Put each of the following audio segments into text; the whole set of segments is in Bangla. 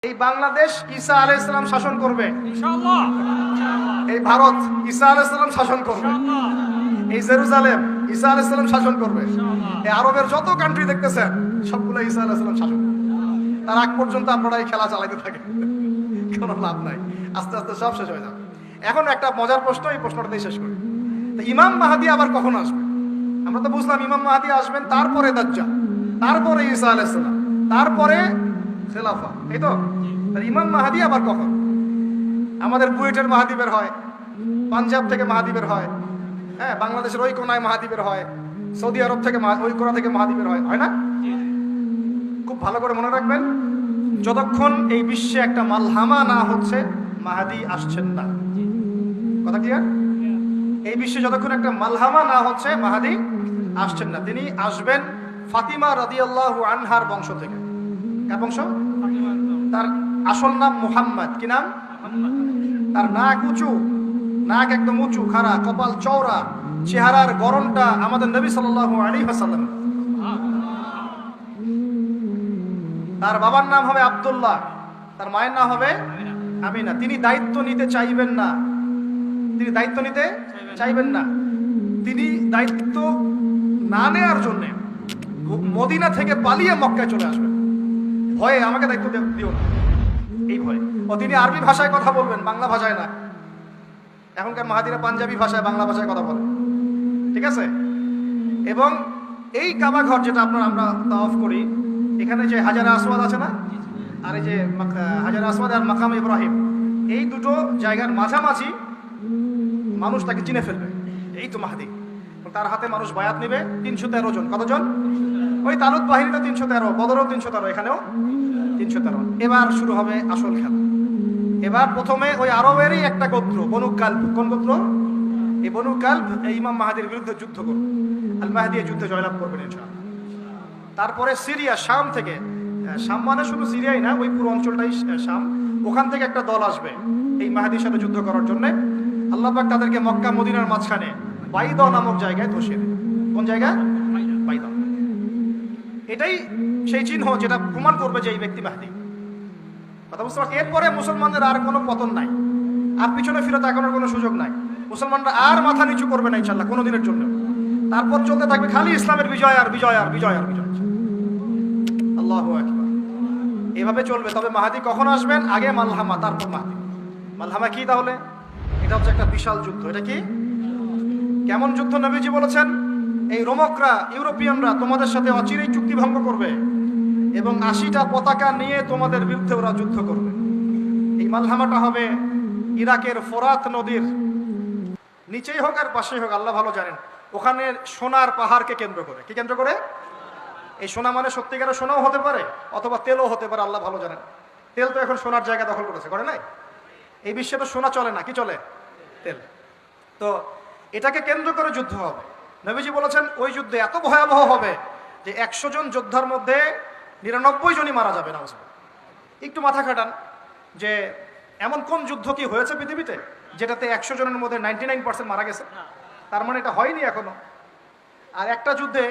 এই বাংলাদেশ ঈসা আলাইহিস সালাম শাসন করবে ইনশাআল্লাহ। এই ভারত ঈসা আলাইহিস সালাম শাসন করবে এই জেরুজালেম ঈসা আলাইহিস সালাম শাসন করবে এই আরবের যত কান্ট্রি দেখতেছেন সবগুলো ঈসা আলাইহিস সালাম শাসন করবে। তার আগ পর্যন্ত আপনারা এই খেলা চালাতে থাকেন, কোনো লাভ নাই, আস্তে আস্তে সব শেষ হয়ে যাবে। এখন একটা মজার প্রশ্ন, এই প্রশ্নটা দিয়ে শেষ করি। তো ইমাম মাহদী আবার কখন আসবে? আমরা তো বুঝলাম ইমাম মাহদী আসবেন, তারপরে দাজ্জাল, তারপরে ঈসা আলাইহিস সালাম, তারপরে খেলাফা, এই তো। ইমাম মাহদী আবার কখন? আমাদের বুয়েটের মাহদী বের হয়, পাঞ্জাব থেকে মাহদী বের হয়, হ্যাঁ, বাংলাদেশের ওই কোনায় মাহদী বের হয়, সৌদি আরব থেকে ওই কোনা থেকে মাহদী বের হয় না? খুব ভালো করে মনে রাখবেন, যতক্ষণ এই বিশ্বে একটা মালহামা না হচ্ছে মাহদী আসছেন না। কথা ক্লিয়ার? এই বিশ্বে যতক্ষণ একটা মালহামা না হচ্ছে মাহদী আসছেন না। তিনি আসবেন ফাতিমা রাদিয়াল্লাহু আনহার বংশ থেকে। কার বংশ? তার আসল নাম মুহাম্মদ। কি নাম? তার নাক উঁচু, নাক একদম উঁচু খাড়া, কপাল চওড়া, চেহারার গড়নটা আমাদের নবী সাল্লাল্লাহু আলাইহি ওয়াসাল্লাম। তার বাবার নাম হবে আব্দুল্লাহ, তার মায়ের নাম হবে আমিনা। তিনি দায়িত্ব নিতে চাইবেন না, তিনি দায়িত্ব নিতে চাইবেন না। তিনি দায়িত্ব না নেওয়ার জন্য মদিনা থেকে পালিয়ে মক্কায় চলে আসবেন। ভয়ে আমাকে দায়িত্ব দিও না, এই ভয়ে। ও তিনি আরবি ভাষায় কথা বলবেন, বাংলা ভাষায় না। এখনকার মাহাদিরা পাঞ্জাবি ভাষায়, বাংলা ভাষায় কথা বলেন, ঠিক আছে? এবং এই কাবা ঘর যেটা আমরা তাওয়াফ করি, এখানে যে হাজারে আসওয়াদ আছে না, আর এই যে হাজারে আসওয়াদ আর মাকাম ইব্রাহিম, এই দুটো জায়গার মাঝামাঝি মানুষ তাকে চিনে ফেলবে, এই তো মাহদী। তার হাতে মানুষ বায়াত নেবে 313 জন। কতজন? ওই তালুত বাহিনীটা 313, বদরও 313, এখানেও 313। এবার শুরু হবে আসল খেলা। এবার প্রথমে ওই আরবেরই একটা গোত্র, বনু কালব। কোন গোত্র? এই বনু কালব এই ইমাম মাহদীর বিরুদ্ধে যুদ্ধ করবে। আল মাহদী এই যুদ্ধে জয়লাভ করবেন ইনশাআল্লাহ। তারপরে সিরিয়া, শাম থেকে, শাম মানে শুধু সিরিয়াই না, ওই পুরো অঞ্চলটাই শাম, ওখান থেকে একটা দল আসবে এই মাহদীর সাথে যুদ্ধ করার জন্য। আল্লাহ পাক তাদেরকে মক্কা মদিনার মাঝখানে বাইদা নামক জায়গায় ধসিয়ে দেবে। কোন জায়গা? বাইদা। এটাই সেই চিহ্ন যেটা প্রমাণ করবে যে এই ব্যক্তি মাহদী। কথা বুঝতে পারছি? এরপরে মুসলমানদের আর কোনো পতন নাই, আর পিছনে ফিরে তাকানোর কোনো সুযোগ নাই। মুসলমানরা আর মাথা নিচু করবে না ইনশাআল্লাহ কোনো দিনের জন্য। তারপর চলতে থাকবে খালি ইসলামের বিজয় আর বিজয় আর বিজয় আর বিজয়। আল্লাহু আকবার। এভাবে চলবে। তবে মাহদী কখন আসবেন? আগে মালহামা, তারপর মাহদী। মালহামা কি তাহলে? এটা হচ্ছে একটা বিশাল যুদ্ধ। এটা কি? কেমন যুদ্ধ? নবীজি বলেছেন, এই রোমকরা, ইউরোপিয়ানরা তোমাদের সাথে অচিরেই চুক্তি ভঙ্গ করবে এবং 80টা পতাকা নিয়ে তোমাদের বিরুদ্ধে ওরা যুদ্ধ করবে। এই মালহামাটা হবে ইরাকের ফোরাত নদীর নিচেই হোক আর পাশেই হোক, আল্লাহ ভালো জানেন। ওখানে সোনার পাহাড়কে কেন্দ্র করে। কি কেন্দ্র করে? এই সোনা মানে সত্যিকারের সোনাও হতে পারে, অথবা তেলও হতে পারে, আল্লাহ ভালো জানেন। তেল তো এখন সোনার জায়গা দখল করেছে, করে নাই? এই বিশ্বে তো সোনা চলে না, কি চলে? তেল। তো এটাকে কেন্দ্র করে যুদ্ধ হবে। নবীজি বলেছেন ওই যুদ্ধে এত ভয়াবহ হবে যে 100 জন যোদ্ধার মধ্যে 99 জনই মারা যাবে না। একটু মাথা খাটান যে এমন কোন যুদ্ধ কি হয়েছে পৃথিবীতে যেটাতে 100 জনের মধ্যে 99% মারা গেছে? তার মানে এটা হয়নি এখনো। আর একটা যুদ্ধে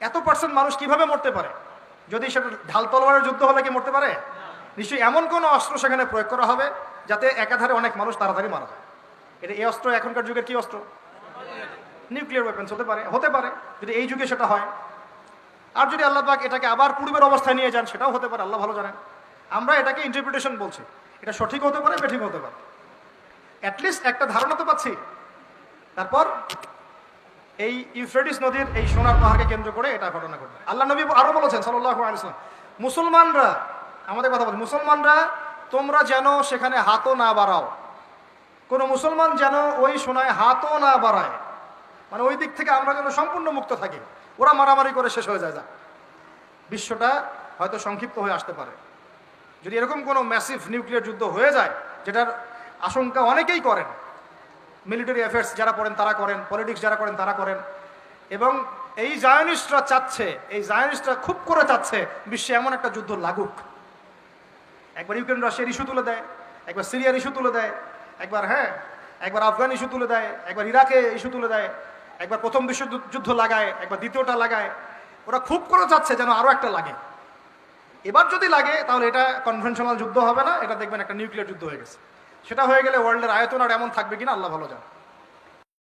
এত % মানুষ কিভাবে মরতে পারে? যদি সেটা ঢাল তলোয়ারের যুদ্ধ হলে কি মরতে পারে? নিশ্চয়ই এমন কোন অস্ত্র সেখানে প্রয়োগ করা হবে যাতে একাধারে অনেক মানুষ তাড়াতাড়ি মারা যায়। এটা এই অস্ত্র এখনকার যুগের কি অস্ত্র? নিউক্লিয়ার ওয়েপন্স হতে পারে, হতে পারে যদি এই যুগে সেটা হয়। আর যদি আল্লাহ পাক এটাকে আবার পূর্বের অবস্থায় নিয়ে যান, সেটাও হতে পারে, আল্লাহ ভালো জানেন। আমরা এটাকে ইন্টারপ্রিটেশন বলছি, এটা সঠিক হতে পারে, বেঠিক হতে পারে, অ্যাটলিস্ট একটা ধারণা তো পাচ্ছি। তারপর এই ইউফ্রেটিস নদীর এই সোনার পাহাড়কে কেন্দ্র করে এটা ঘটনা ঘটবে। আল্লাহ নবী আরো বলেছেন সাল্লাল্লাহু আলাইহি ওয়াসাল্লাম, মুসলমানরা, আমাদের কথা বলি, মুসলমানরা তোমরা যেন সেখানে হাতও না বাড়াও। কোন মুসলমান যেন ওই সোনায় হাতও না বাড়ায়, মানে ওই দিক থেকে আমরা যেন সম্পূর্ণ মুক্ত থাকি। ওরা মারামারি করে শেষ হয়ে যায়। বিশ্বটা হয়তো সংক্ষিপ্ত হয়ে আসতে পারে যদি এরকম কোনো ম্যাসিভ নিউক্লিয়ার যুদ্ধ হয়ে যায়, যেটার আশঙ্কা অনেকেই করেন। মিলিটারি অ্যাফেয়ার্স যারা পড়েন তারা করেন, পলিটিক্স যারা করেন তারা করেন। এবং এই জায়নিস্টরা চাচ্ছে, এই জায়নিস্টরা খুব করে চাচ্ছে বিশ্বে এমন একটা যুদ্ধ লাগুক। একবার ইউক্রেন রাশিয়ার ইস্যু তুলে দেয়, একবার সিরিয়ার ইস্যু তুলে দেয়, একবার আফগান ইস্যু তুলে দেয়, একবার ইরাকে ইস্যু তুলে দেয়, একবার প্রথম বিশ্বযুদ্ধ লাগায়, একবার দ্বিতীয়টা লাগায়। ওরা খুব করে চাচ্ছে যেন আরো একটা লাগে। এবার যদি লাগে তাহলে এটা কনভেনশনাল যুদ্ধ হবে না, এটা দেখবেন একটা নিউক্লিয়ার যুদ্ধ হয়ে গেছে। সেটা হয়ে গেলে ওয়ার্ল্ডের আয়তন আর এমন থাকবে কিনা আল্লাহ ভালো জানে।